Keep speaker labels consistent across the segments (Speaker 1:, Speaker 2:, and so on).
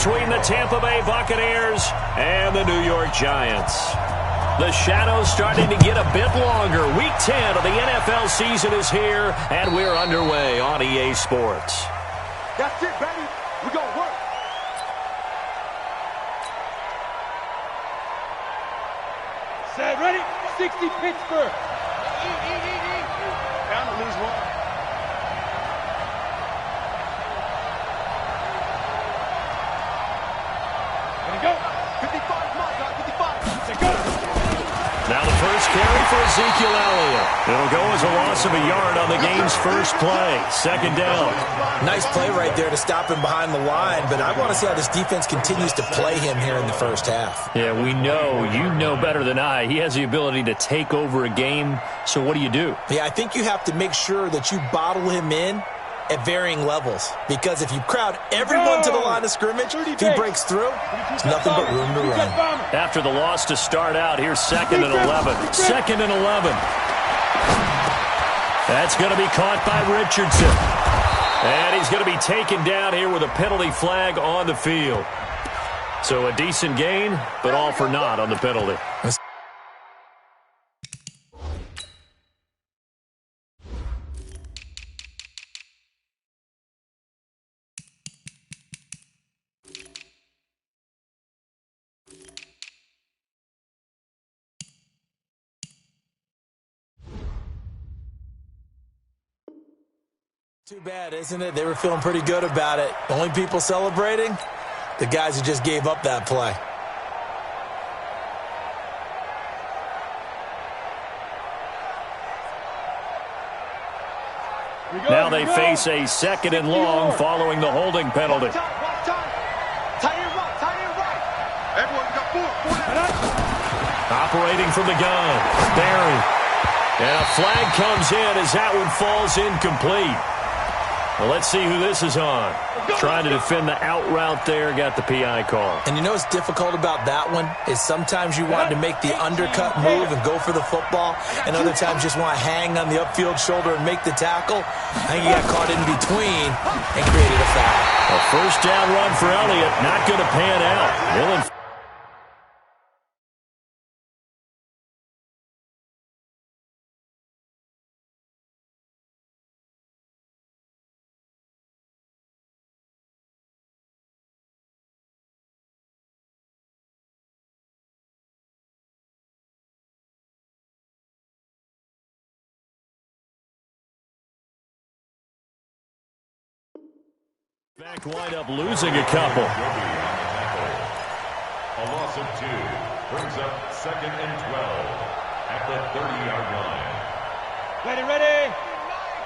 Speaker 1: between the Tampa Bay Buccaneers and the New York Giants. The shadow's starting to get a bit longer. Week 10 of the NFL season is here, and we're underway on EA Sports.
Speaker 2: That's it, baby. We're going to work. Set, ready? 60 Pittsburgh. Bound to lose one. Ready, go. 55, my God, 55. Say go.
Speaker 1: Now the first carry for Ezekiel Elliott. It'll go as a loss of a yard on the game's first play. Second down.
Speaker 3: Nice play right there to stop him behind the line, but I want to see how this defense continues to play him here in the first half.
Speaker 1: Yeah, we know. You know better than I. He has the ability to take over a game, so what do you do?
Speaker 3: Yeah, I think you have to make sure that you bottle him in at varying levels, because if you crowd everyone to the line of scrimmage, if he breaks through, there's nothing but room to run.
Speaker 1: After the loss to start out, here's 2nd and 11. 2nd and 11. That's going to be caught by Richardson. And he's going to be taken down here with a penalty flag on the field. So a decent gain, but all for naught on the penalty.
Speaker 3: Too bad, isn't it? They were feeling pretty good about it. The only people celebrating, the guys who just gave up that play.
Speaker 1: Now they face a 2nd and long following the holding penalty. Operating from the gun, Barry. And a flag comes in as that one falls incomplete. Well, let's see who this is on. Trying to defend the out route there, got the PI call.
Speaker 3: And you know what's difficult about that one is sometimes you want to make the undercut move and go for the football, and other times just want to hang on the upfield shoulder and make the tackle. I think he got caught in between and created a foul.
Speaker 1: A first down run for Elliott, not going to pan out. Back lineup losing a couple.
Speaker 4: A loss of 2 brings up 2nd and 12 at the 30-yard line.
Speaker 2: Ready.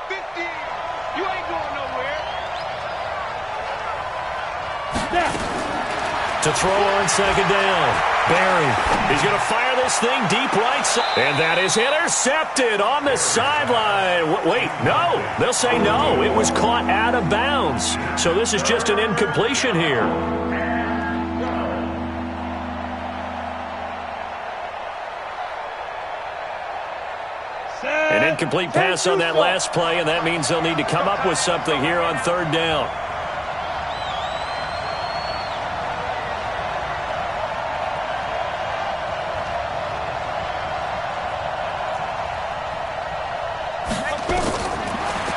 Speaker 2: 50. You ain't going nowhere.
Speaker 1: To throw on 2nd down. Barry. He's going to fire this thing deep right side. And that is intercepted on the sideline. Wait, no. They'll say no. It was caught out of bounds. So this is just an incompletion here. An incomplete pass on that last play, and that means they'll need to come up with something here on 3rd down.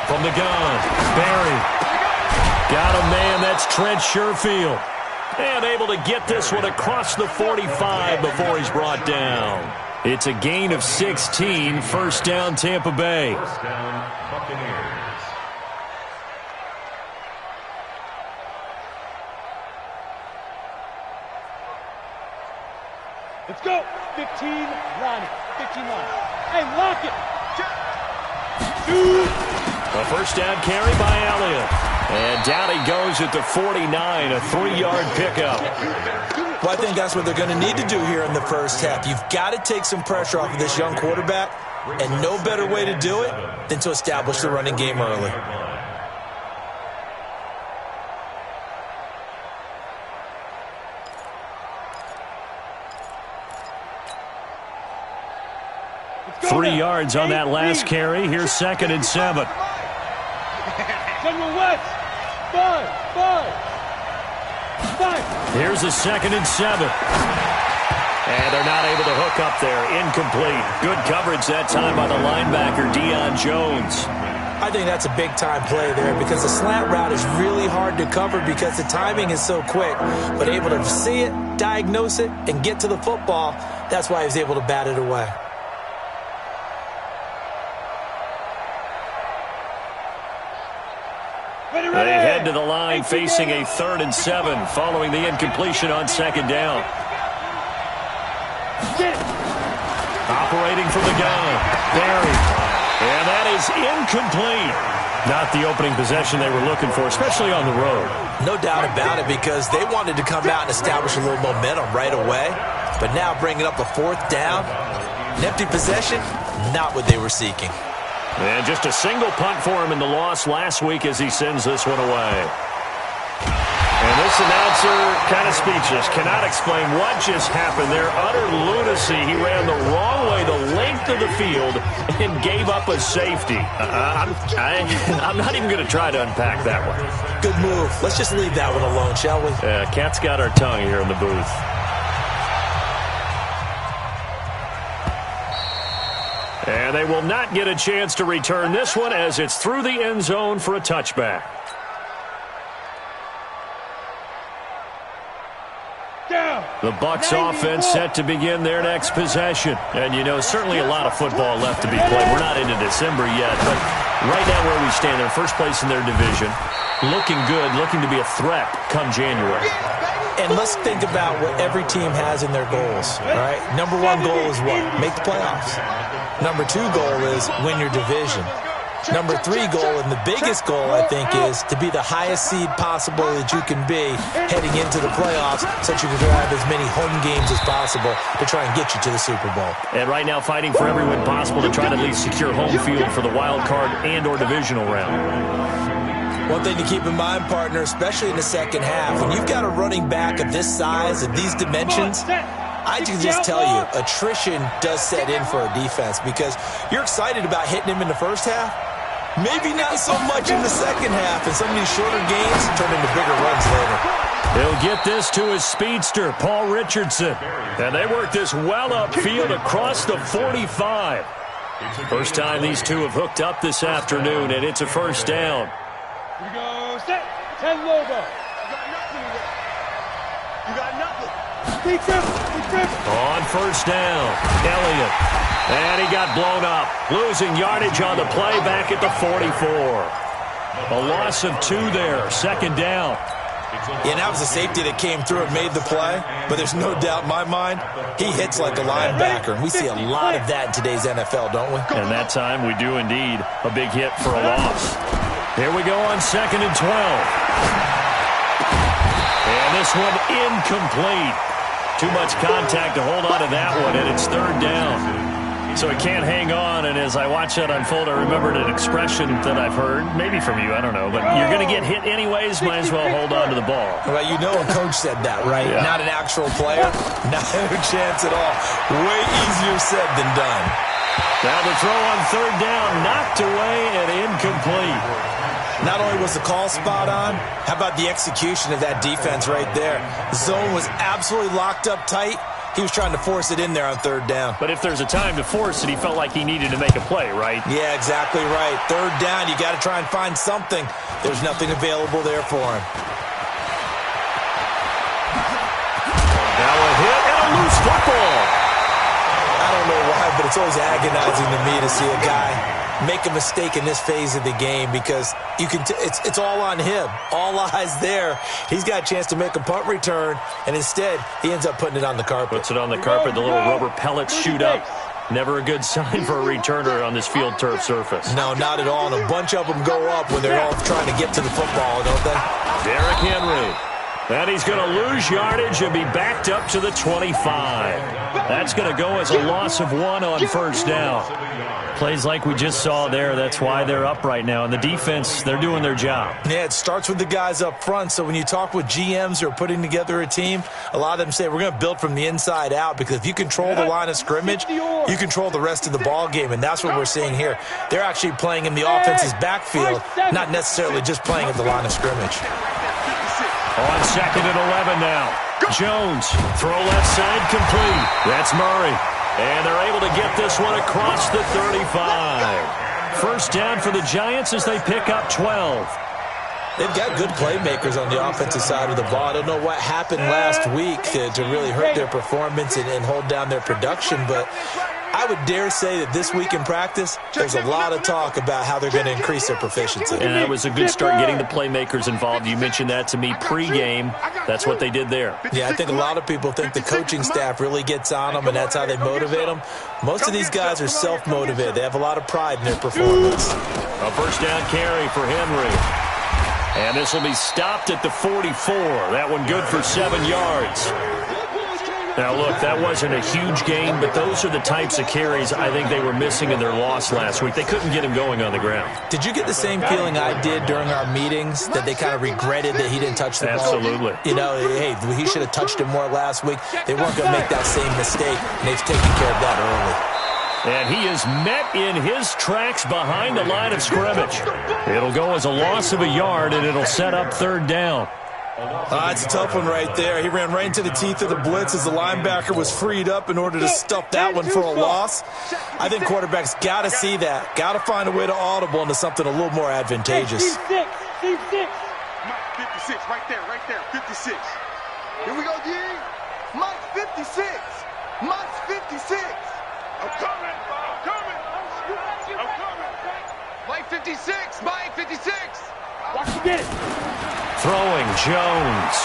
Speaker 1: From the gun, Barry. Got a man, that's Trent Sherfield. And able to get this one across the 45 before he's brought down. It's a gain of 16, first down Tampa Bay.
Speaker 4: First down, Buccaneers.
Speaker 2: Let's go. 15 line. 15 line. Hey, lock it.
Speaker 1: A first down carry by Elliott. And down he goes at the 49, a 3-yard pickup.
Speaker 3: Well, I think that's what they're going to need to do here in the first half. You've got to take some pressure off of this young quarterback, and no better way to do it than to establish the running game early.
Speaker 1: Three yards on that last carry. Here's 2nd and 7.
Speaker 2: General West, 5.
Speaker 1: Here's a 2nd and 7. And they're not able to hook up there. Incomplete. Good coverage that time by the linebacker, Deion Jones.
Speaker 3: I think that's a big-time play there because the slant route is really hard to cover because the timing is so quick. But able to see it, diagnose it, and get to the football, that's why he was able to bat it away.
Speaker 1: They head to the line facing a 3rd and 7 following the incompletion on 2nd down. Operating from the gun, Barry. And that is incomplete. Not the opening possession they were looking for, especially on the road.
Speaker 3: No doubt about it because they wanted to come out and establish a little momentum right away. But now bringing up a 4th down, an empty possession, not what they were seeking.
Speaker 1: And just a single punt for him in the loss last week as he sends this one away. And this announcer kind of speechless. Cannot explain what just happened there. Utter lunacy. He ran the wrong way the length of the field and gave up a safety. I'm not even going to try to unpack that one.
Speaker 3: Good move. Let's just leave that one alone, shall we?
Speaker 1: Cat's got our tongue here in the booth. And they will not get a chance to return this one as it's through the end zone for a touchback. The Bucs offense set to begin their next possession. And, you know, certainly a lot of football left to be played. We're not into December yet, but right now where we stand, they're first place in their division. Looking good, looking to be a threat come January.
Speaker 3: And let's think about what every team has in their goals, right? Number 1 goal is what? Make the playoffs. Number 2 goal is win your division. Number 3 goal, and the biggest goal, I think, is to be the highest seed possible that you can be heading into the playoffs so that you can have as many home games as possible to try and get you to the Super Bowl.
Speaker 1: And right now fighting for every win possible to try to at least secure home field for the wild card and or divisional round.
Speaker 3: One thing to keep in mind, partner, especially in the second half, when you've got a running back of this size and these dimensions, I can just tell you, attrition does set in for a defense because you're excited about hitting him in the first half. Maybe not so much in the second half, and some of these shorter games turn into bigger runs later.
Speaker 1: He'll get this to his speedster, Paul Richardson. And they work this well upfield across the 45. First time these two have hooked up this afternoon, and it's a first down.
Speaker 2: Here we go, set, 10 logo. You got nothing. Big trip.
Speaker 1: On first down, Elliott. And he got blown up, losing yardage on the play back at the 44. A loss of 2 there, second down.
Speaker 3: Yeah, that was a safety that came through and made the play, but there's no doubt in my mind, he hits like a linebacker, and we see a lot of that in today's NFL, don't we?
Speaker 1: And that time we do indeed a big hit for a loss. Here we go on 2nd and 12. And this one incomplete. Too much contact to hold on to that one, and it's 3rd down. So he can't hang on, and as I watch that unfold, I remembered an expression that I've heard, maybe from you, I don't know, but you're going to get hit anyways, might as well hold on to the ball.
Speaker 3: Well, you know a coach said that, right?
Speaker 1: Yeah.
Speaker 3: Not an actual player. No chance at all. Way easier said than done.
Speaker 1: Now the throw on 3rd down, knocked away and incomplete.
Speaker 3: Not only was the call spot on, how about the execution of that defense right there? The zone was absolutely locked up tight. He was trying to force it in there on 3rd down.
Speaker 1: But if there's a time to force it, he felt like he needed to make a play, right?
Speaker 3: Yeah, exactly right. 3rd down, you got to try and find something. There's nothing available there for him.
Speaker 1: Now a hit and a loose football.
Speaker 3: I don't know why, but it's always agonizing to me to see a guy make a mistake in this phase of the game because you can it's all on him. All eyes there. He's got a chance to make a punt return, and instead he ends up putting it on the carpet.
Speaker 1: Puts it on the carpet. The little rubber pellets shoot up. Never a good sign for a returner on this field turf surface.
Speaker 3: No, not at all. And a bunch of them go up when they're all trying to get to the football, don't they?
Speaker 1: Derrick Henry. And he's going to lose yardage and be backed up to the 25. That's going to go as a loss of 1 on 1st down. Plays like we just saw there. That's why they're up right now. And the defense, they're doing their job.
Speaker 3: Yeah, it starts with the guys up front. So when you talk with GMs who are putting together a team, a lot of them say we're going to build from the inside out because if you control the line of scrimmage, you control the rest of the ball game. And that's what we're seeing here. They're actually playing in the offense's backfield, not necessarily just playing at the line of scrimmage.
Speaker 1: On 2nd and 11 now. Jones, throw left side, complete. That's Murray. And they're able to get this one across the 35. First down for the Giants as they pick up 12.
Speaker 3: They've got good playmakers on the offensive side of the ball. I don't know what happened last week to really hurt their performance and hold down their production, but I would dare say that this week in practice, there's a lot of talk about how they're going to increase their proficiency.
Speaker 1: And that was a good start getting the playmakers involved. You mentioned that to me pregame. That's what they did there.
Speaker 3: Yeah, I think a lot of people think the coaching staff really gets on them, and that's how they motivate them. Most of these guys are self-motivated. They have a lot of pride in their performance.
Speaker 1: A first down carry for Henry. And this will be stopped at the 44. That one good for 7 yards. Now, look, that wasn't a huge gain, but those are the types of carries I think they were missing in their loss last week. They couldn't get him going on the ground.
Speaker 3: Did you get the same feeling I did during our meetings, that they kind of regretted that he didn't touch the ball?
Speaker 1: Absolutely.
Speaker 3: You know, hey, he should have touched it more last week. They weren't going to make that same mistake, and they've taken care of that early.
Speaker 1: And he is met in his tracks behind the line of scrimmage. It'll go as a loss of a yard, and it'll set up 3rd down.
Speaker 3: It's a tough one right there. He ran right into the teeth of the blitz as the linebacker was freed up in order to stuff that one for a loss. I think quarterbacks got to see that. Got to find a way to audible into something a little more advantageous.
Speaker 2: 56.
Speaker 5: Mike 56, right there, 56. Here we go, D. Mike 56. Mike's 56. I'm coming. Mike 56. Mike 56.
Speaker 2: Watch him get it.
Speaker 1: Throwing, Jones.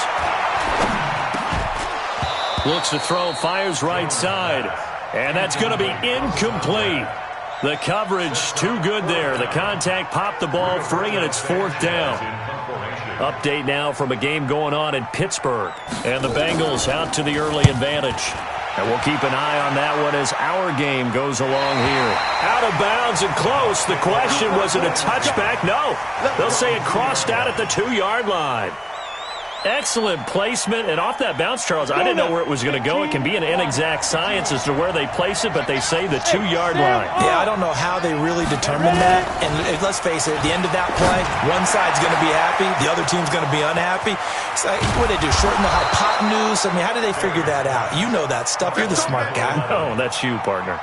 Speaker 1: Looks to throw, fires right side. And that's going to be incomplete. The coverage too good there. The contact popped the ball free, and it's 4th down. Update now from a game going on in Pittsburgh. And the Bengals out to the early advantage. And we'll keep an eye on that one as our game goes along here. Out of bounds and close. The question, was it a touchback? No. They'll say it crossed out at the 2-yard line. Excellent placement, and off that bounce, Charles, I didn't know where it was going to go. It can be an inexact science as to where they place it, but they say the 2-yard line.
Speaker 3: Yeah, I don't know how they really determine that. And let's face it, at the end of that play, one side's going to be happy, the other team's going to be unhappy. So what do they do, shorten the hypotenuse? I mean, how do they figure that out? You know that stuff. You're the smart guy.
Speaker 1: Oh, that's you, partner.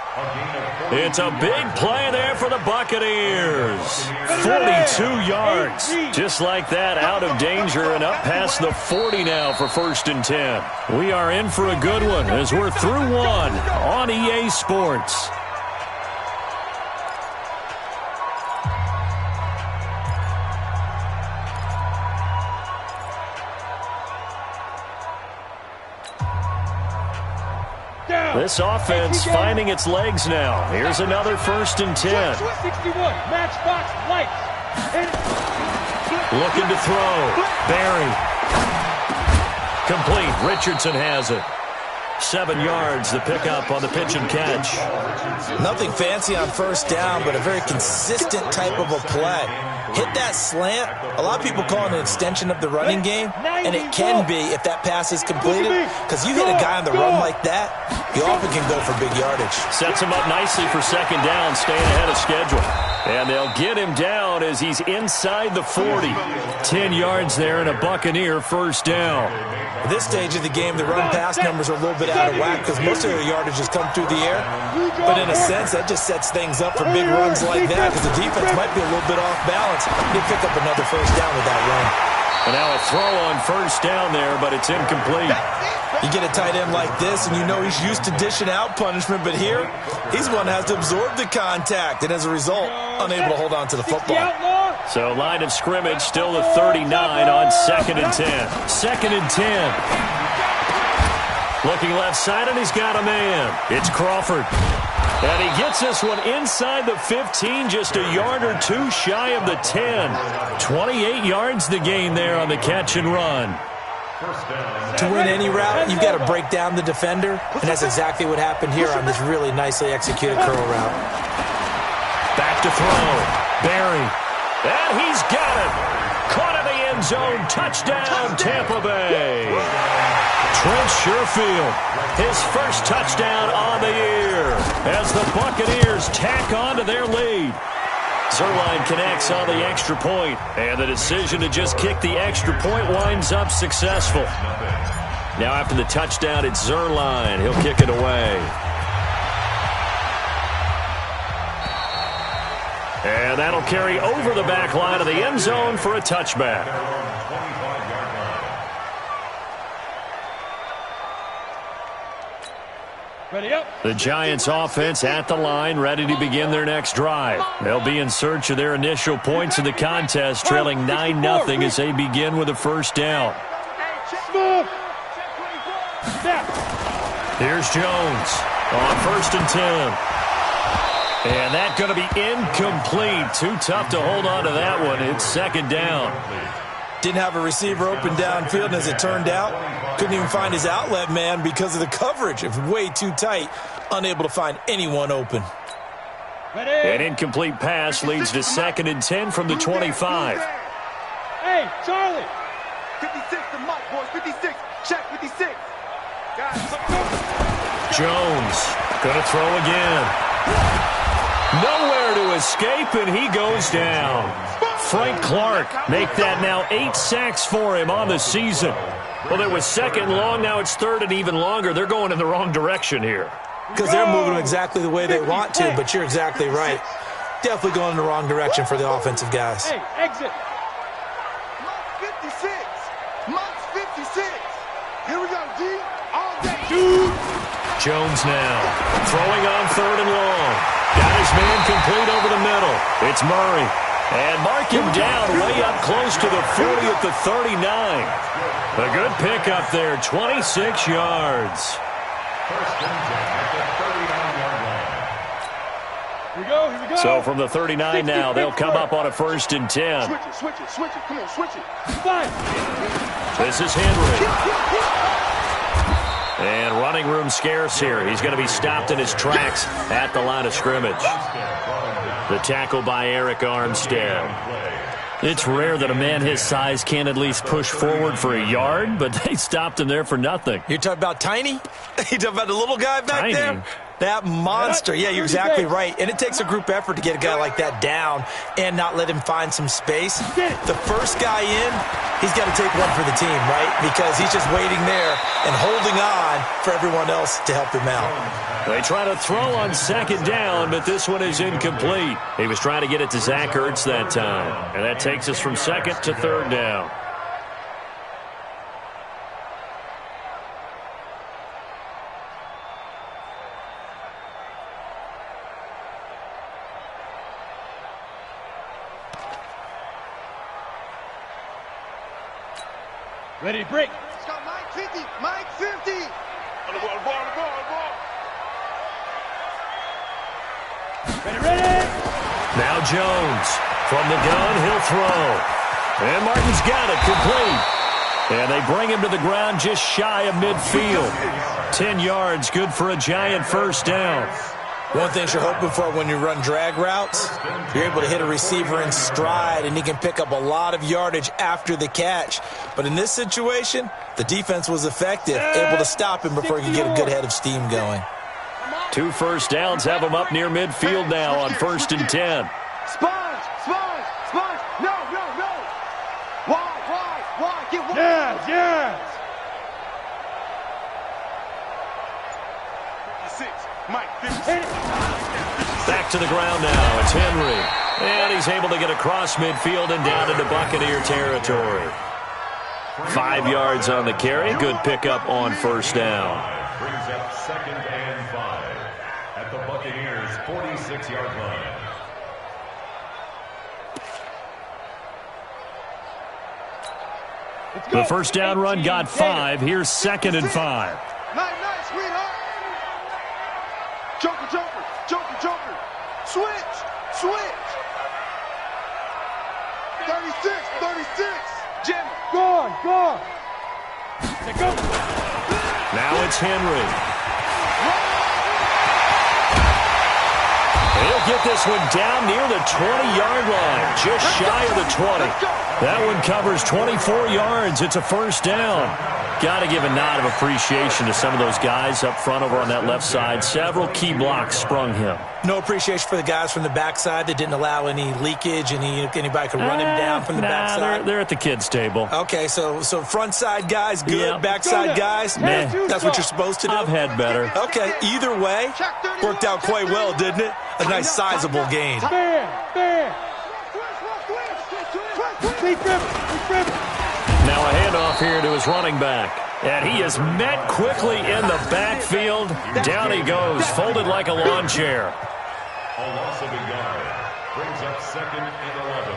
Speaker 1: It's a big play there for the Buccaneers. 42 yards. Just like that, out of danger and up past the 40 now for 1st and 10. We are in for a good one as we're through one on EA Sports. This offense finding its legs now. Here's another 1st and 10.
Speaker 2: 61, matchbox lights.
Speaker 1: Looking to throw. Barry. Complete. Richardson has it. 7 yards, the pickup on the pitch and catch.
Speaker 3: Nothing fancy on 1st down, but a very consistent type of a play. Hit that slant. A lot of people call it an extension of the running game, and it can be if that pass is completed, because you hit a guy on the run like that, you often can go for big yardage.
Speaker 1: Sets him up nicely for 2nd down, staying ahead of schedule. And they'll get him down as he's inside the 40. 10 yards there and a Buccaneer 1st down.
Speaker 3: At this stage of the game, the run-pass numbers are a little bit out of whack because most of their yardage has come through the air. But in a sense, that just sets things up for big runs like that because the defense might be a little bit off balance. They pick up another 1st down with that run.
Speaker 1: And now a throw on 1st down there, but it's incomplete.
Speaker 3: You get a tight end like this, and you know he's used to dishing out punishment, but here, he's one that has to absorb the contact, and as a result, unable to hold on to the football.
Speaker 1: So line of scrimmage still the 39 on 2nd and 10. 2nd and 10. Looking left side, and he's got a man. It's Crawford. And he gets this one inside the 15, just a yard or two shy of the 10. 28 yards the gain there on the catch and run.
Speaker 3: To win any route, you've got to break down the defender, and that's exactly what happened here on this really nicely executed curl route.
Speaker 1: Back to throw. Barry. And he's got it. Caught in the end zone. Touchdown, Tampa Bay. Trent Sherfield, his first touchdown on the year as the Buccaneers tack on to their lead. Zerline connects on the extra point, and the decision to just kick the extra point winds up successful. Now after the touchdown, it's Zerline. He'll kick it away. And that'll carry over the back line of the end zone for a touchback.
Speaker 2: Ready up.
Speaker 1: The Giants offense at the line, ready to begin their next drive. They'll be in search of their initial points in the contest, trailing 9-0 as they begin with a first down.
Speaker 2: Move. Snap.
Speaker 1: Here's Jones on 1st and 10. And that's going to be incomplete. Too tough to hold on to that one. It's 2nd down.
Speaker 3: Didn't have a receiver open downfield, and as it turned out, couldn't even find his outlet man because of the coverage. It was way too tight, unable to find anyone open.
Speaker 1: An incomplete pass leads to 2nd and 10 from the 25.
Speaker 2: Hey, Charlie.
Speaker 5: 56 to Mike, boys. 56. Check 56.
Speaker 1: Jones going to throw again. Nowhere to escape, and he goes down. Frank Clark make that now 8 sacks for him on the season. Well, it was 2nd and long. Now it's 3rd and even longer. They're going in the wrong direction here.
Speaker 3: Because they're moving exactly the way they want to, but you're exactly right. Definitely going in the wrong direction for the offensive guys.
Speaker 2: Hey, exit.
Speaker 5: Mike's 56. Mike's 56. Here we go, G. All day. Dude.
Speaker 1: Jones now throwing on 3rd and long. Got his man complete over the middle. It's Murray. And mark him down way up close to the 40 at the 39. A good pickup there, 26 yards.
Speaker 2: Here we go, here we go.
Speaker 1: So from the 39 now, they'll come up on a 1st and 10.
Speaker 5: Switch it. Come on, switch it.
Speaker 2: Fine.
Speaker 1: This is Henry. And running room scarce here. He's going to be stopped in his tracks at the line of scrimmage. The tackle by Eric Armstead. It's rare that a man his size can't at least push forward for a yard, but they stopped him there for nothing.
Speaker 3: You're talking about Tiny? You're talking about the little guy back
Speaker 1: Tiny.
Speaker 3: there? That monster. Yeah, you're exactly right. And it takes a group effort to get a guy like that down and not let him find some space. The first guy in, he's got to take one for the team, right? Because he's just waiting there and holding on for everyone else to help him out.
Speaker 1: They try to throw on 2nd down, but this one is incomplete. He was trying to get it to Zach Ertz that time. And that takes us from 2nd to 3rd down.
Speaker 2: Ready to break.
Speaker 5: Let's go, Mike 50. Mike 50. On the ball.
Speaker 2: Ready.
Speaker 1: Now Jones from the gun, he'll throw. And Martin's got it complete. And they bring him to the ground just shy of midfield. 10 yards, good for a Giant 1st down.
Speaker 3: One thing you're hoping for when you run drag routes, you're able to hit a receiver in stride, and he can pick up a lot of yardage after the catch. But in this situation, the defense was effective, able to stop him before he could get a good head of steam going.
Speaker 1: 2 first downs have him up near midfield now on 1st and 10.
Speaker 5: Sponge. No. Why? Get wide.
Speaker 2: Yes.
Speaker 5: 56. Mike 56.
Speaker 1: Back to the ground now. It's Henry. And he's able to get across midfield and down into Buccaneer territory. 5 yards on the carry. Good pickup on 1st down.
Speaker 4: Brings up 2nd and 5 at the Buccaneers' 46-yard line.
Speaker 1: The 1st down run got 5. Here's 2nd and 5.
Speaker 5: Nice, sweetheart. Joker. Switch. 36. Jim.
Speaker 2: Go on. Let go.
Speaker 1: Now it's Henry. He'll get this one down near the 20-yard line, just shy of the 20. That one covers 24 yards. It's a 1st down. Got to give a nod of appreciation to some of those guys up front over on that left side. Several key blocks sprung him.
Speaker 3: No appreciation for the guys from the backside that didn't allow any leakage, and anybody could run him down from the backside.
Speaker 1: They're at the kids' table.
Speaker 3: Okay, so front side guys, good.
Speaker 1: Yep.
Speaker 3: Backside guys,
Speaker 1: Nah.
Speaker 3: that's what you're supposed to do?
Speaker 1: I've had better.
Speaker 3: Okay, either way, worked out quite well, didn't it? A nice sizable gain.
Speaker 1: Now a handoff here to his running back. And he is met quickly in the backfield. Down he goes, folded like a lawn chair.
Speaker 4: A loss of a yard brings up 2nd and 11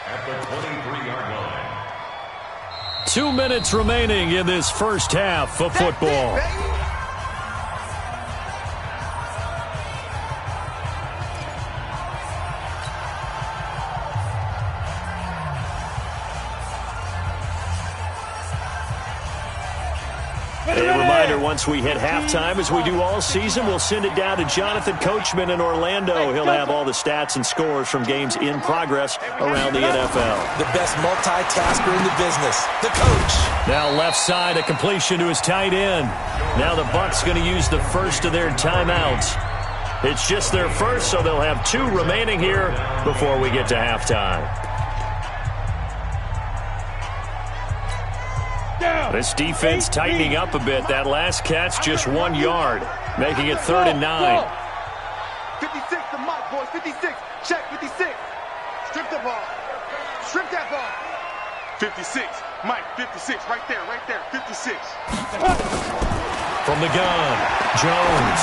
Speaker 4: at the 23-yard line.
Speaker 1: 2 minutes remaining in this first half of football. A reminder, once we hit halftime, as we do all season, we'll send it down to Jonathan Coachman in Orlando. He'll have all the stats and scores from games in progress around the NFL.
Speaker 3: The best multitasker in the business, the coach.
Speaker 1: Now left side, a completion to his tight end. Now the Bucs going to use the first of their timeouts. It's just their first, so they'll have 2 remaining here before we get to halftime. This defense tightening up a bit. That last catch just 1 yard, making it 3rd and 9.
Speaker 5: 56 to Mike, boys. 56. Check 56. Strip the ball. Strip that ball. 56. Mike, 56. Right there, right there. 56.
Speaker 1: From the gun, Jones.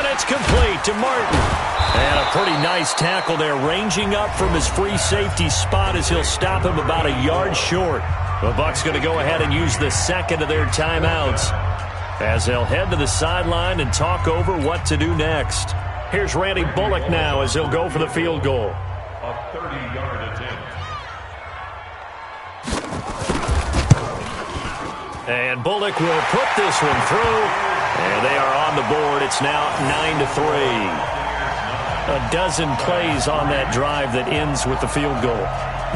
Speaker 1: And it's complete to Martin. And a pretty nice tackle there, ranging up from his free safety spot as he'll stop him about a yard short. The Bucs going to go ahead and use the second of their timeouts as they'll head to the sideline and talk over what to do next. Here's Randy Bullock now as he'll go for the field goal.
Speaker 4: A 30-yard attempt.
Speaker 1: And Bullock will put this one through, and they are on the board. It's now 9-3. A dozen plays on that drive that ends with the field goal.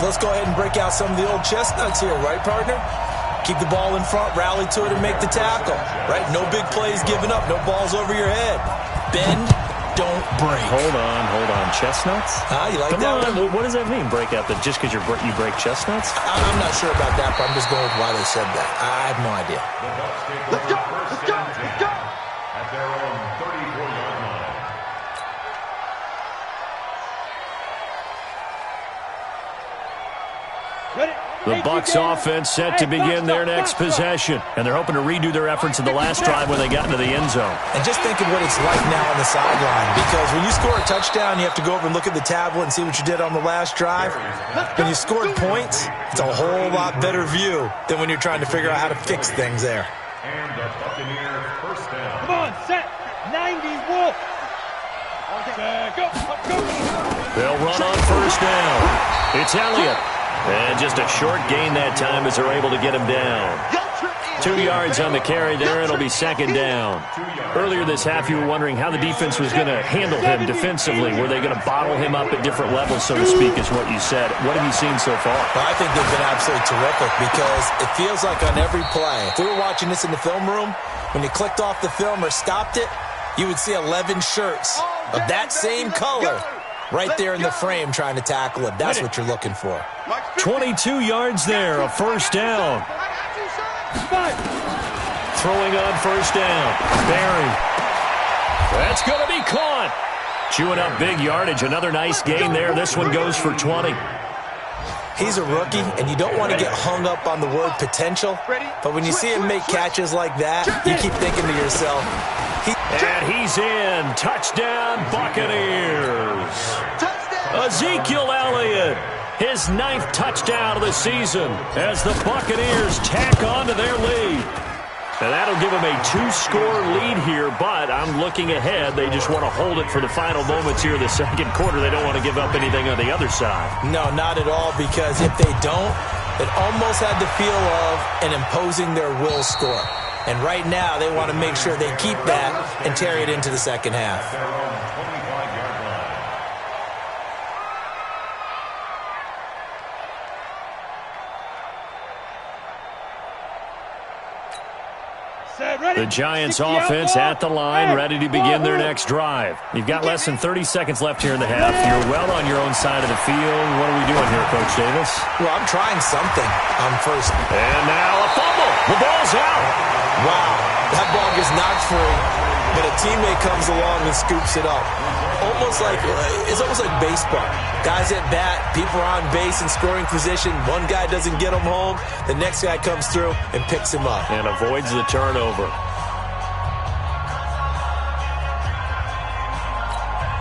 Speaker 3: Let's go ahead and break out some of the old chestnuts here, right, partner? Keep the ball in front, rally to it, and make the tackle, right? No big plays given up, no balls over your head. Bend, don't break.
Speaker 1: Hold on. Chestnuts?
Speaker 3: You like
Speaker 1: Come
Speaker 3: that
Speaker 1: on.
Speaker 3: one?
Speaker 1: What does that mean, break out? Just because you break chestnuts?
Speaker 3: I'm not sure about that, but I'm just going with why they said that. I have no idea.
Speaker 4: The Bucs take
Speaker 5: Let's go.
Speaker 4: over
Speaker 5: Let's
Speaker 4: 1st
Speaker 5: go.
Speaker 4: and 10
Speaker 5: Let's go.
Speaker 4: at their own 34-yard line.
Speaker 1: The Bucs offense set to begin their next possession, and they're hoping to redo their efforts in the last drive when they got into the end zone.
Speaker 3: And just think of what it's like now on the sideline, because when you score a touchdown, you have to go over and look at the tablet and see what you did on the last drive. When you scored points, it's a whole lot better view than when you're trying to figure out how to fix things there.
Speaker 4: And the Buccaneers first down.
Speaker 2: Come on, set. 90, Wolf. Go.
Speaker 1: They'll run on first down. It's Elliott. And just a short gain that time as they're able to get him down. 2 yards on the carry there, and it'll be 2nd down. Earlier this half, you were wondering how the defense was going to handle him defensively. Were they going to bottle him up at different levels, so to speak, is what you said. What have you seen so far?
Speaker 3: Well, I think they've been absolutely terrific because it feels like on every play, if we were watching this in the film room, when you clicked off the film or stopped it, you would see 11 shirts of that same color right there in the frame trying to tackle it. That's what you're looking for.
Speaker 1: 22 yards there, a first down. Throwing on first down. Barry. That's going to be caught. Chewing up big yardage. Another nice gain there. This one goes for 20.
Speaker 3: He's a rookie, and you don't want to get hung up on the word potential, but when you see him make catches like that, you keep thinking to yourself,
Speaker 1: and he's in. Touchdown, Buccaneers. Ezekiel Elliott, his 9th touchdown of the season as the Buccaneers tack on to their lead. And that'll give them a 2-score lead here, but I'm looking ahead. They just want to hold it for the final moments here of the second quarter. They don't want to give up anything on the other side.
Speaker 3: No, not at all, because if they don't, it almost had the feel of an imposing their will score. And right now, they want to make sure they keep that and carry it into the second half.
Speaker 4: Their own 25-yard line.
Speaker 1: The Giants offense at the line, ready to begin their next drive. You've got less than 30 seconds left here in the half. You're well on your own side of the field. What are we doing here, Coach Davis?
Speaker 3: Well, I'm trying something on first.
Speaker 1: And now a fumble. The ball's out.
Speaker 3: Wow, that ball gets knocked free, but a teammate comes along and scoops it up. It's almost like baseball. Guys at bat, people are on base in scoring position. One guy doesn't get him home. The next guy comes through and picks him up.
Speaker 1: And avoids the turnover.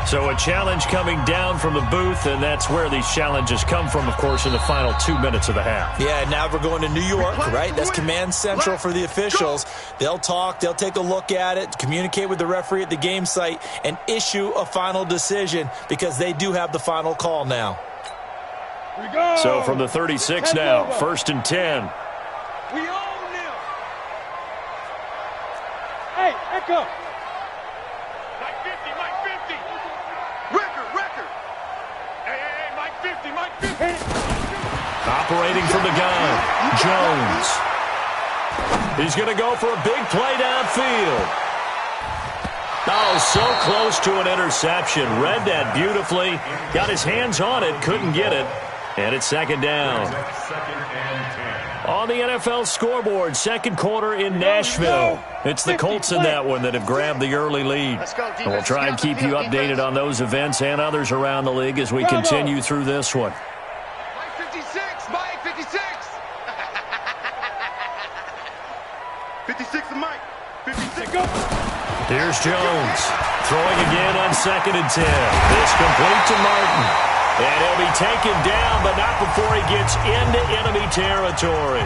Speaker 1: So a challenge coming down from the booth, and that's where these challenges come from, of course, in the final 2 minutes of the half.
Speaker 3: Yeah, now we're going to New York, right? That's command central for the officials. They'll talk, they'll take a look at it, communicate with the referee at the game site, and issue a final decision because they do have the final call now.
Speaker 1: So from the 36 now, 1st and 10.
Speaker 2: We own them. Hey, Echo.
Speaker 5: Mike 50, Mike 50. Record. Hey, Mike 50, Mike 50.
Speaker 1: Operating from the gun, Jones. He's going to go for a big play downfield. Oh, so close to an interception. Read that beautifully. Got his hands on it, couldn't get it. And it's 2nd down. On the NFL scoreboard, 2nd quarter in Nashville. It's the Colts in that one that have grabbed the early lead. And we'll try and keep you updated on those events and others around the league as we continue through this one.
Speaker 5: Mike 56, Mike 56. 56 to Mike. 56.
Speaker 1: Here's Jones. Throwing again on 2nd and 10. This complete to Martin. And he'll be taken down, but not before he gets into enemy territory.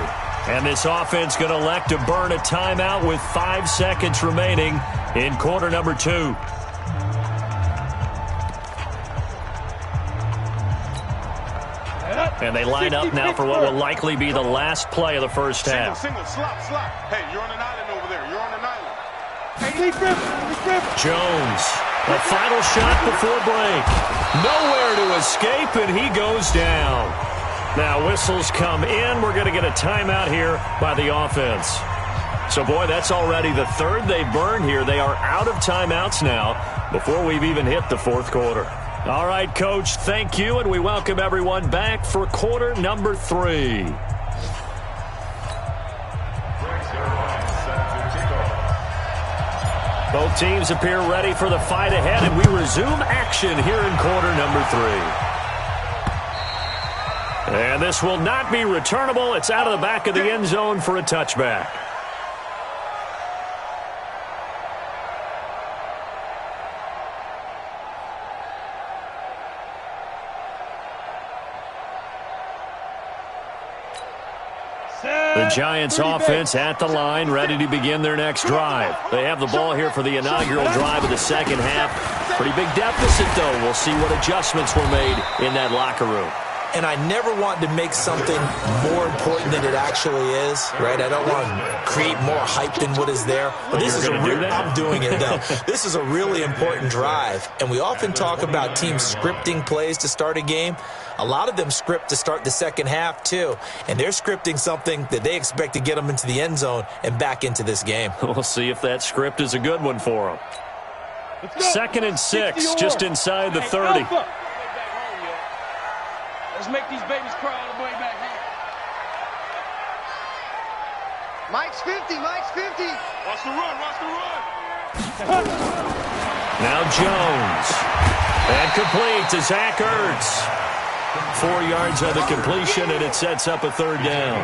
Speaker 1: And this offense going to elect to burn a timeout with 5 seconds remaining in quarter number 2. And they line up now for what will likely be the last play of the first half.
Speaker 5: Single, slop. Hey, you're on an island over there. You're on an island.
Speaker 1: Jones, a final shot before break. Nowhere to escape, and he goes down. Now whistles come in. We're going to get a timeout here by the offense. So, boy, that's already the 3rd they've burned here. They are out of timeouts now before we've even hit the 4th quarter. All right, Coach, thank you, and we welcome everyone back for quarter number 3. Both teams appear ready for the fight ahead, and we resume action here in quarter number 3. And this will not be returnable. It's out of the back of the end zone for a touchback. The Giants offense at the line, ready to begin their next drive. They have the ball here for the inaugural drive of the 2nd half. Pretty big deficit, though. We'll see what adjustments were made in that locker room.
Speaker 3: And I never want to make something more important than it actually is, right? I don't want to create more hype than what is there. But this is I'm doing it, though. This is a really important drive. And we often talk about teams scripting plays to start a game. A lot of them script to start the 2nd half, too. And they're scripting something that they expect to get them into the end zone and back into this game.
Speaker 1: We'll see if that script is a good one for them. 2nd and 6, just inside the 30.
Speaker 2: Let's make these babies cry all the way back here.
Speaker 5: Mike's 50, Mike's 50. Watch the run.
Speaker 1: Now Jones. And complete to Zach Ertz. 4 yards on the completion, and it sets up a 3rd down.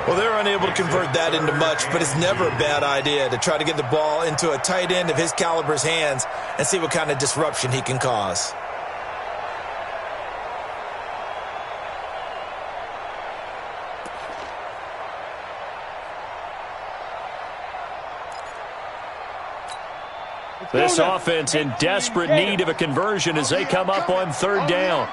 Speaker 3: Well, they're unable to convert that into much, but it's never a bad idea to try to get the ball into a tight end of his caliber's hands and see what kind of disruption he can cause.
Speaker 1: This offense in desperate need of a conversion as they come up on 3rd down.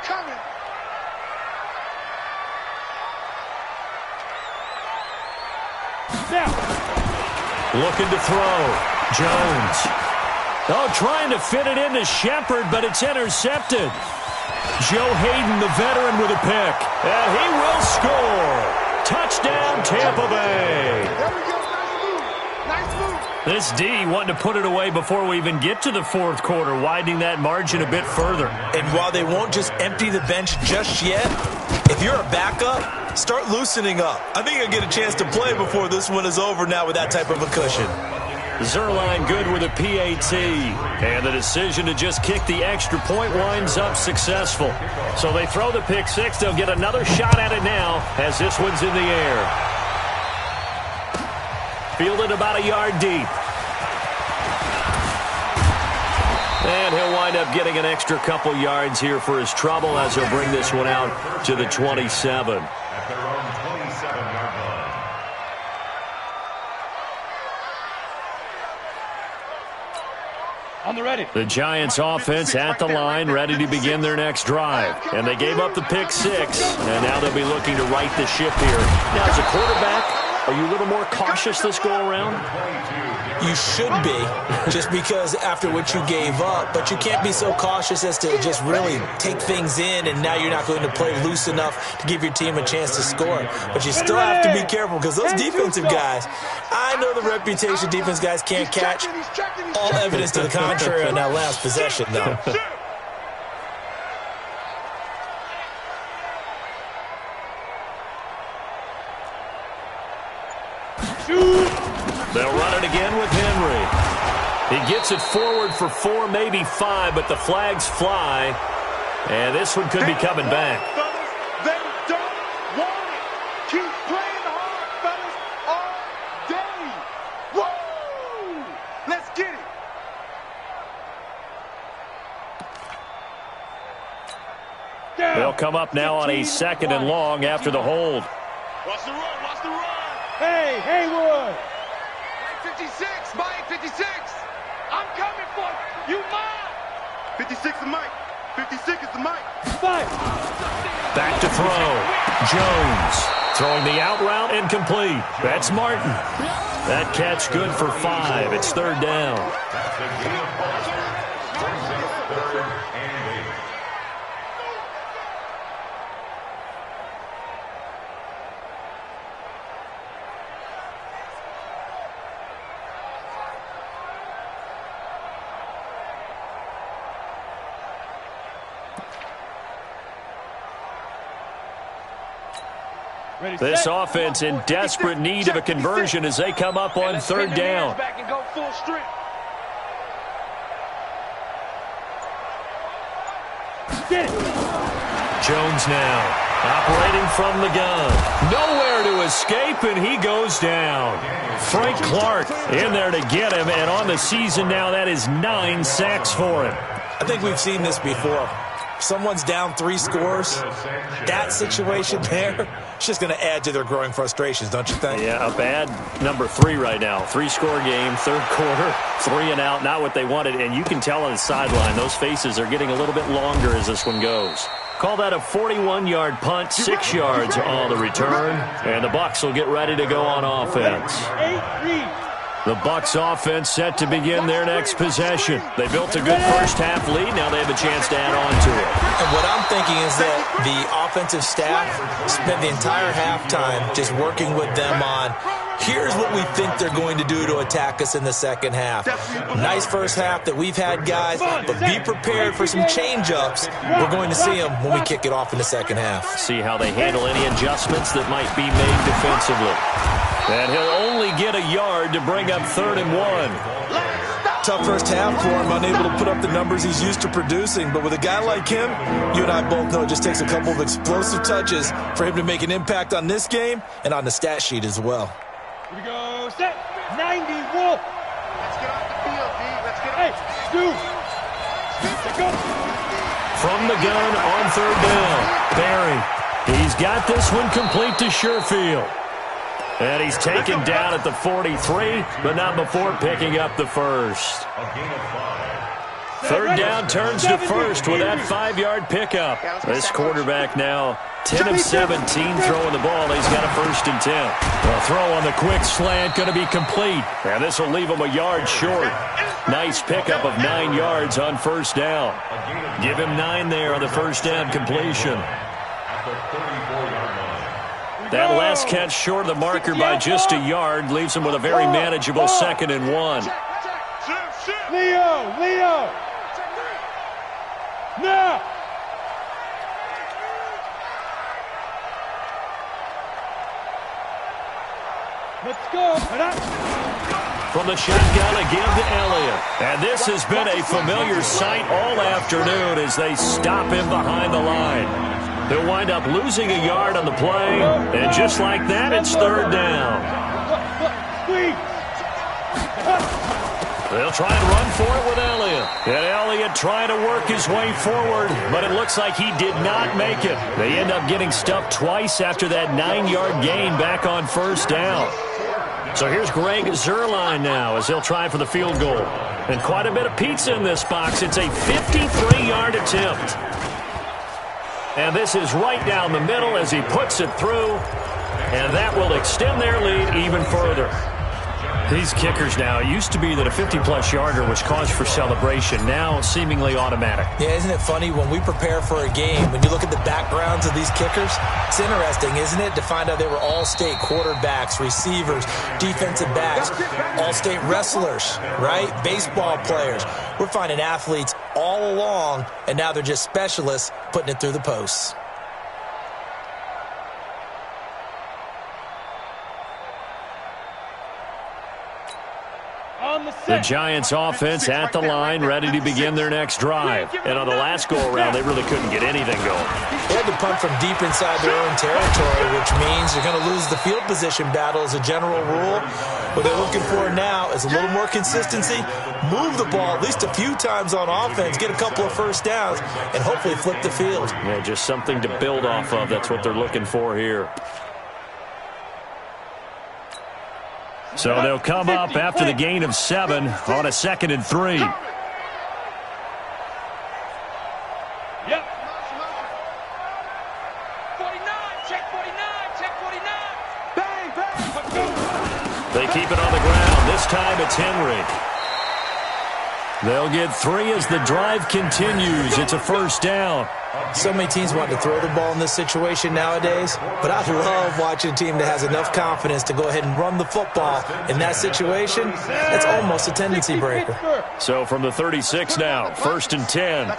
Speaker 1: Looking to throw. Jones. Oh, trying to fit it into Shepard, but it's intercepted. Joe Hayden, the veteran, with a pick. And he will score. Touchdown, Tampa Bay.
Speaker 5: There we go. Nice move.
Speaker 1: This D wanting to put it away before we even get to the fourth quarter, widening that margin a bit further.
Speaker 3: And while they won't just empty the bench just yet, if you're a backup, start loosening up. I think you'll get a chance to play before this one is over now with that type of a cushion.
Speaker 1: Zerline good with a PAT. And the decision to just kick the extra point winds up successful. So they throw the pick six. They'll get another shot at it now as this one's in the air. Fielded about a yard deep. And he'll wind up getting an extra couple yards here for his trouble as he'll bring this one out to the 27.
Speaker 4: At their own 27-yard line.
Speaker 2: On the ready.
Speaker 1: The Giants offense at the line, ready to begin their next drive. And they gave up the pick six, and now they'll be looking to right the ship here. Now, as a quarterback, are you a little more cautious this go-around?
Speaker 3: You should be, just because after what you gave up, but you can't be so cautious as to just really take things in, and now you're not going to play loose enough to give your team a chance to score. But you still have to be careful because those defensive guys, I know the reputation defense guys can't catch. All evidence to the contrary on that last possession, though.
Speaker 1: They'll run it again with Henry. He gets it forward for 4, maybe 5, but the flags fly. And this one could be coming back.
Speaker 5: They don't want it. Keep playing hard, fellas, all day. Woo! Let's get it.
Speaker 1: They'll come up now on a 2nd and long after the hold.
Speaker 5: Watch the run, watch the run.
Speaker 2: Hey, Haywood.
Speaker 5: Mike 56, Mike 56. I'm coming for you. You mine. 56 is Mike. 56 is the Mike.
Speaker 2: Fight.
Speaker 1: Back to throw. Jones throwing the out route incomplete. That's Martin. That catch good for 5. It's 3rd down.
Speaker 4: That's a gain of 5. Brings up 3rd and 8.
Speaker 1: This offense in desperate need of a conversion as they come up on 3rd down.
Speaker 2: Back and go full strength.
Speaker 1: Jones now operating from the gun. Nowhere to escape, and he goes down. Frank Clark in there to get him, and on the season now, that is 9 sacks for him.
Speaker 3: I think we've seen this before. Someone's down 3 scores. That situation there, it's just going to add to their growing frustrations, don't you think?
Speaker 1: Yeah, a bad number 3 right now. 3-score game, 3rd quarter, 3 and out, not what they wanted. And you can tell on the sideline, those faces are getting a little bit longer as this one goes. Call that a 41-yard punt, 6 yards on the return. And the Bucs will get ready to go on offense. The Bucs offense set to begin their next possession. They built a good first-half lead. Now they have a chance to add on to it.
Speaker 3: And what I'm thinking is that the offensive staff spent the entire halftime just working with them on, here's what we think they're going to do to attack us in the second half. Nice first half that we've had, guys, but be prepared for some change-ups. We're going to see them when we kick it off in the second half.
Speaker 1: See how they handle any adjustments that might be made defensively. And he'll only get a yard to bring up 3rd and 1.
Speaker 3: Tough first half for him, unable to put up the numbers he's used to producing. But with a guy like him, you and I both know it just takes a couple of explosive touches for him to make an impact on this game and on the stat sheet as well.
Speaker 2: Here we go. Set. 90 Wolf.
Speaker 5: Let's get off the field, D. Let's get
Speaker 2: Hey,
Speaker 5: off.
Speaker 2: Stu. Let's go.
Speaker 1: From the gun on 3rd down. Barry. He's got this one complete to Sherfield. And he's taken down at the 43, but not before picking up the first.
Speaker 4: A gain of 5.
Speaker 1: 3rd down turns to first with that 5-yard pickup. This quarterback now 10 of 17 throwing the ball. He's got a 1st and 10. The throw on the quick slant going to be complete. And this will leave him a yard short. Nice pickup of 9 yards on 1st down. Give him 9 there on the 1st down completion.
Speaker 4: At the 34-yard line.
Speaker 1: That last catch short of the marker by just a yard leaves him with a very manageable 2nd and 1.
Speaker 2: Leo! Now! Let's go!
Speaker 1: From the shotgun again to Elliott. And this has been a familiar sight all afternoon as they stop him behind the line. He'll wind up losing a yard on the play, and just like that, it's 3rd down. They'll try and run for it with Elliott. And Elliott trying to work his way forward, but it looks like he did not make it. They end up getting stuffed twice after that 9-yard gain back on 1st down. So here's Greg Zuerlein now as he'll try for the field goal. And quite a bit of pizza in this box. It's a 53-yard attempt. And this is right down the middle as he puts it through. And that will extend their lead even further. These kickers now, it used to be that a 50-plus yarder was cause for celebration. Now seemingly automatic.
Speaker 3: Yeah, isn't it funny when we prepare for a game, when you look at the backgrounds of these kickers, it's interesting, isn't it, to find out they were all-state quarterbacks, receivers, defensive backs, all-state wrestlers, right? Baseball players. We're finding athletes all along, and now they're just specialists putting it through the posts.
Speaker 1: The Giants offense at the line, ready to begin their next drive. And on the last go-around, they really couldn't get anything going.
Speaker 3: They had to punt from deep inside their own territory, which means they're going to lose the field position battle as a general rule. What they're looking for now is a little more consistency, move the ball at least a few times on offense, get a couple of 1st downs, and hopefully flip the field.
Speaker 1: Yeah, just something to build off of. That's what they're looking for here. So they'll come up after the gain of 7 on a 2nd and 3.
Speaker 2: Yep. Check 49. Bang.
Speaker 1: They keep it on the ground. This time it's Henry. They'll get 3 as the drive continues. It's a 1st down.
Speaker 3: So many teams want to throw the ball in this situation nowadays, but I love watching a team that has enough confidence to go ahead and run the football. In that situation, that's almost a tendency breaker.
Speaker 1: So from the 36 now, 1st and 10.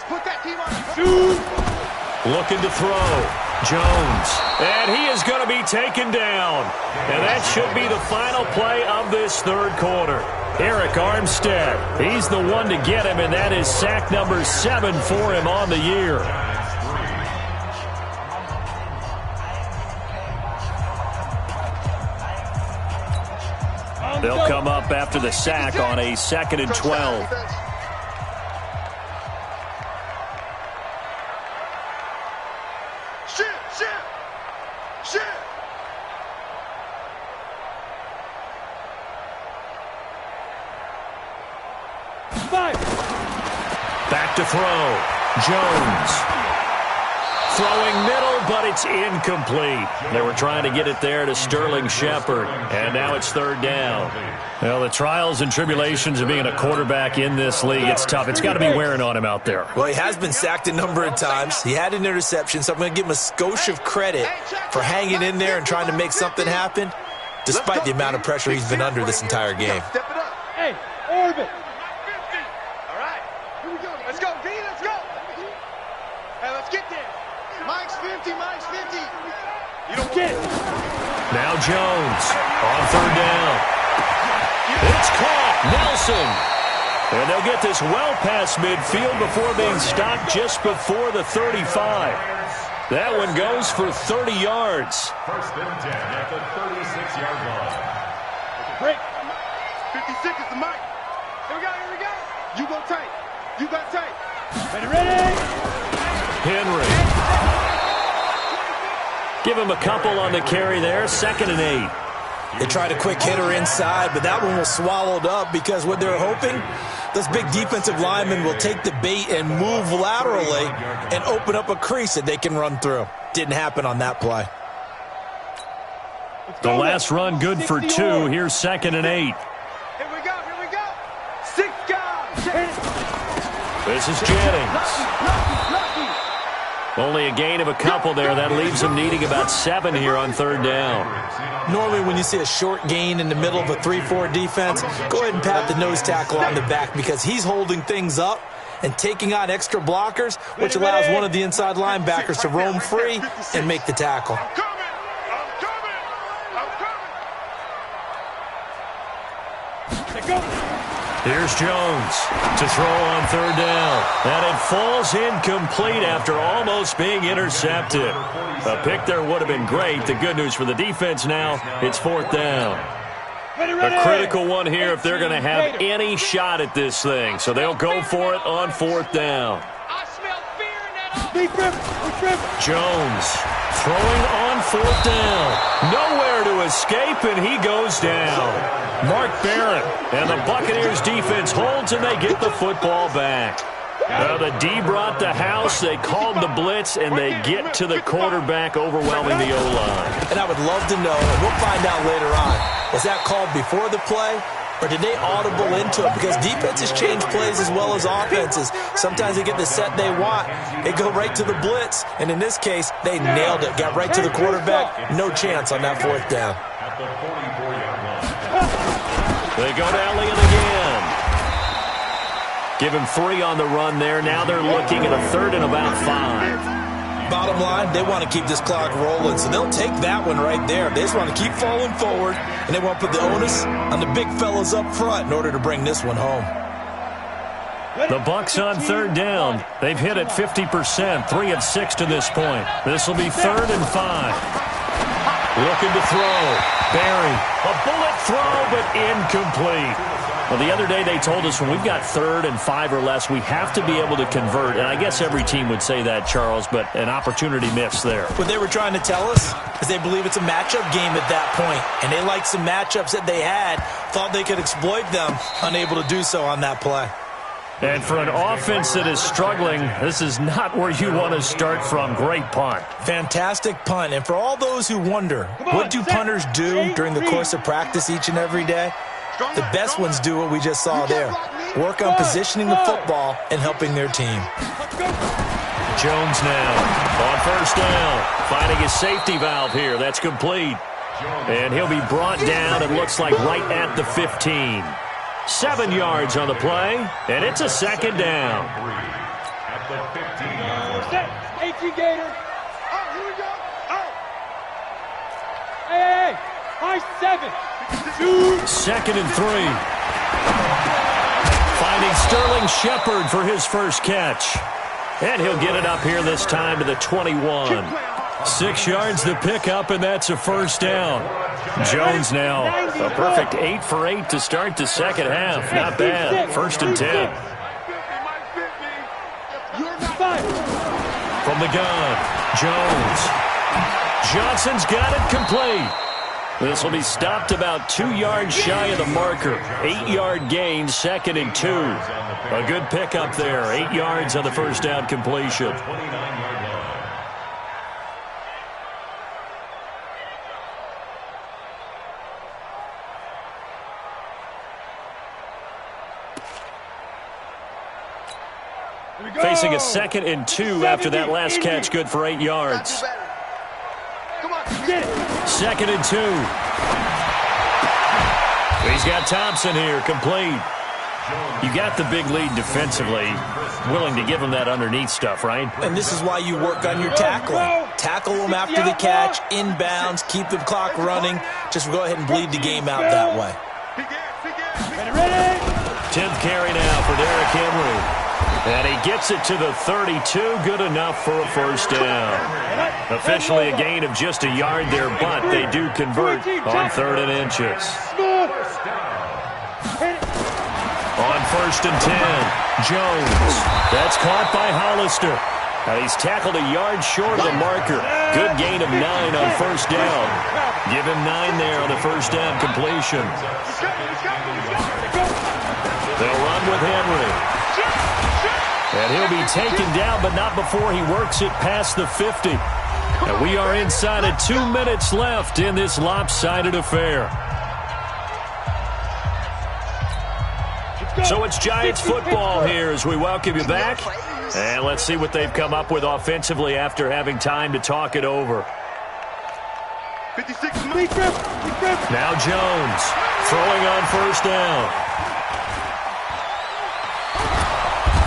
Speaker 1: Looking to throw. Jones. And he is going to be taken down. And that should be the final play of this 3rd quarter. Eric Armstead. He's the one to get him, and that is sack number 7 for him on the year. They'll come up after the sack on a 2nd and 12.
Speaker 5: Shit!
Speaker 1: Back to throw. Jones. Throwing middle, but it's incomplete. They were trying to get it there to Sterling Shepard, and now it's 3rd down. Well, the trials and tribulations of being a quarterback in this league, it's tough. It's got to be wearing on him out there.
Speaker 3: Well, he has been sacked a number of times. He had an interception, so I'm going to give him a skosh of credit for hanging in there and trying to make something happen, despite the amount of pressure he's been under this entire game.
Speaker 2: Hey, orbit.
Speaker 5: All right, here we go. Let's go, V, let's go. Hey, let's get there. Mike's 50. You don't get it.
Speaker 1: Now Jones on 3rd down. It's caught. Nelson. And they'll get this well past midfield before being stopped just before the 35. That one goes for 30 yards.
Speaker 4: 1st and 10 at the 36-yard line.
Speaker 5: Break. 56 is the mic. Here we go. You go tight. You got tight.
Speaker 2: Ready?
Speaker 1: Henry. Give him a couple on the carry there. 2nd and 8.
Speaker 3: They tried a quick hitter inside, but that one was swallowed up because what they're hoping, those big defensive linemen will take the bait and move laterally and open up a crease that they can run through. Didn't happen on that play.
Speaker 1: The last run good for 2. Here's 2nd and 8.
Speaker 5: Here we go. 6 guys.
Speaker 1: This is Jennings. Only a gain of a couple there. That leaves them needing about 7 here on 3rd down.
Speaker 3: Normally when you see a short gain in the middle of a 3-4 defense, go ahead and pat the nose tackle on the back because he's holding things up and taking on extra blockers, which allows one of the inside linebackers to roam free and make the tackle.
Speaker 1: Here's Jones to throw on 3rd down. And it falls incomplete after almost being intercepted. A pick there would have been great. The good news for the defense now, it's 4th down. A critical one here if they're going to have any shot at this thing. So they'll go for it on 4th down. Jones throwing on 4th down. Nowhere to escape, and he goes down. Mark Barrett and the Buccaneers defense holds, and they get the football back. The D brought the house, they called the blitz, and they get to the quarterback, overwhelming the O-line.
Speaker 3: And I would love to know, and we'll find out later on, was that called before the play, or did they audible into it? Because defenses change plays as well as offenses. Sometimes they get the set they want. They go right to the blitz, and in this case, they nailed it. Got right to the quarterback. No chance on that 4th down.
Speaker 1: They go to Elliott again. Give him 3 on the run there. Now they're looking at a 3rd and about 5.
Speaker 3: Bottom line, they want to keep this clock rolling, so they'll take that one right there. They just want to keep falling forward, and they want to put the onus on the big fellas up front in order to bring this one home.
Speaker 1: The Bucs on 3rd down. They've hit it 50%, 3 of 6 to this point. This will be 3rd and 5. Looking to throw. Barry, a bullet throw, but incomplete. Well, the other day they told us when we've got 3rd and 5 or less, we have to be able to convert. And I guess every team would say that, Charles, but an opportunity missed there.
Speaker 3: What they were trying to tell us is they believe it's a matchup game at that point. And they liked some matchups that they had, thought they could exploit them, unable to do so on that play.
Speaker 1: And for an offense that is struggling, this is not where you want to start from. Great punt.
Speaker 3: Fantastic punt. And for all those who wonder, what do punters do during the course of practice each and every day? The best ones do what we just saw there. Work on positioning the football and helping their team.
Speaker 1: Jones now on 1st down. Finding his safety valve here. That's complete. And he'll be brought down, it looks like, right at the 15. 7 yards on the play, and it's a 2nd down.
Speaker 4: At the 15.
Speaker 2: 18 Gator. Oh, here we go. Oh. Hey, high 7.
Speaker 1: 2nd and 3. Finding Sterling Shepard for his first catch. And he'll get it up here this time to the 21. 6 yards the pickup, and that's a 1st down. Jones now, a perfect 8 for 8 to start the 2nd half. Not bad. 1st and 10. From the gun, Jones. Johnson's got it complete. This will be stopped about 2 yards shy of the marker. 8-yard gain, 2nd and 2. A good pickup there. 8 yards on the 1st down completion. Facing a 2nd and 2 after that last catch, good for 8 yards. 2nd and 2. He's got Thompson here, complete. You got the big lead defensively, willing to give him that underneath stuff, right?
Speaker 3: And this is why you work on your tackling. Tackle them after the catch, inbounds, keep the clock running. Just go ahead and bleed the game out that way.
Speaker 1: 10th carry now for Derrick Henry. And he gets it to the 32, good enough for a 1st down. Officially a gain of just a yard there, but they do convert on 3rd and inches. On 1st and 10, Jones. That's caught by Hollister. And he's tackled a yard short of the marker. Good gain of 9 on 1st down. Give him 9 there on the 1st down completion. They'll run with Henry. And he'll be taken down, but not before he works it past the 50. And we are inside of 2 minutes left in this lopsided affair. So it's Giants football here as we welcome you back. And let's see what they've come up with offensively after having time to talk it over.
Speaker 5: 56.
Speaker 1: Now Jones throwing on first down.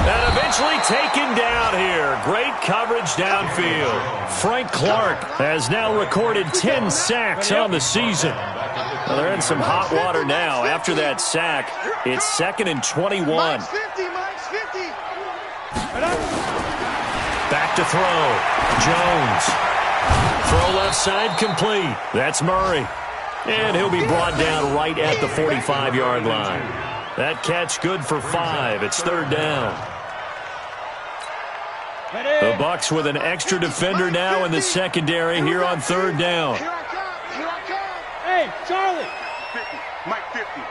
Speaker 1: And eventually taken down here. Great coverage downfield. Frank Clark has now recorded 10 sacks on the season. Well, they're in some hot water now. After that sack, it's 2nd and 21.
Speaker 5: Mike's 50. Mike's 50.
Speaker 1: Back to throw. Jones. Throw left side complete. That's Murray. And he'll be brought down right at the 45-yard line. That catch good for 5. It's 3rd down. The Bucs with an extra defender now in the secondary here on 3rd down.
Speaker 5: Here I come. Here I come.
Speaker 2: Hey, Charlie.
Speaker 5: 50. Mike 50.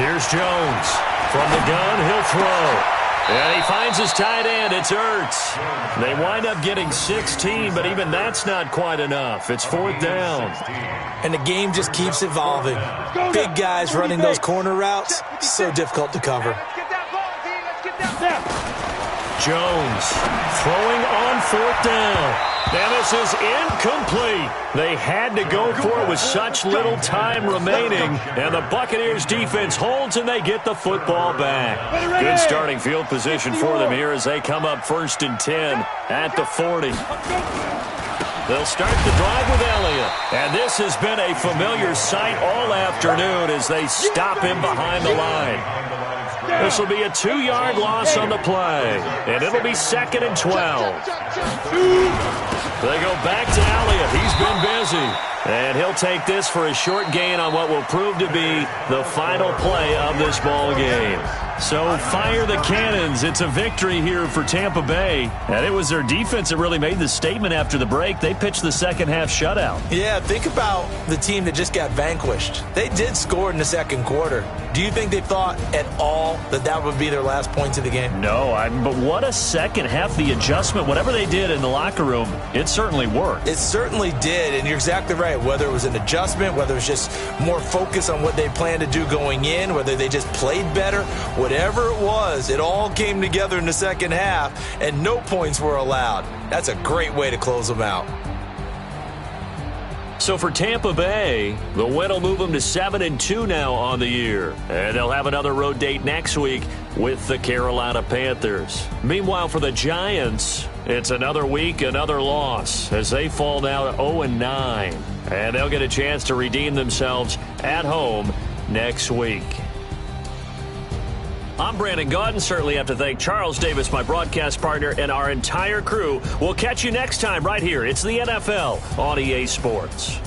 Speaker 1: Here's Jones. From the gun, he'll throw. And he finds his tight end. It's Ertz. They wind up getting 16, but even that's not quite enough. It's 4th down.
Speaker 3: And the game just keeps evolving. Big guys running those corner routes, so difficult to cover.
Speaker 5: Let's get that ball, D. Let's get that.
Speaker 1: Jones throwing on 4th down. And this is incomplete. They had to go for it with such little time remaining. And the Buccaneers defense holds and they get the football back. Good starting field position for them here as they come up 1st and 10 at the 40. They'll start the drive with Elliott. And this has been a familiar sight all afternoon as they stop him behind the line. This will be a 2-yard loss on the play. And it'll be 2nd and 12. They go back to Elliott. He's been busy. And he'll take this for a short gain on what will prove to be the final play of this ball game. So fire the cannons. It's a victory here for Tampa Bay. And it was their defense that really made the statement after the break. They pitched the second half shutout.
Speaker 3: Yeah, think about the team that just got vanquished. They did score in the 2nd quarter. Do you think they thought at all that that would be their last points of the game?
Speaker 1: No, but what a second half. The adjustment, whatever they did in the locker room, it certainly worked.
Speaker 3: It certainly did, and you're exactly right. Whether it was an adjustment, whether it was just more focus on what they planned to do going in, whether they just played better, whatever it was, it all came together in the second half, and no points were allowed. That's a great way to close them out.
Speaker 1: So for Tampa Bay, the win will move them to 7-2 now on the year. And they'll have another road date next week with the Carolina Panthers. Meanwhile, for the Giants, it's another week, another loss as they fall now to 0-9. And they'll get a chance to redeem themselves at home next week. I'm Brandon Gaudin. Certainly have to thank Charles Davis, my broadcast partner, and our entire crew. We'll catch you next time right here. It's the NFL on EA Sports.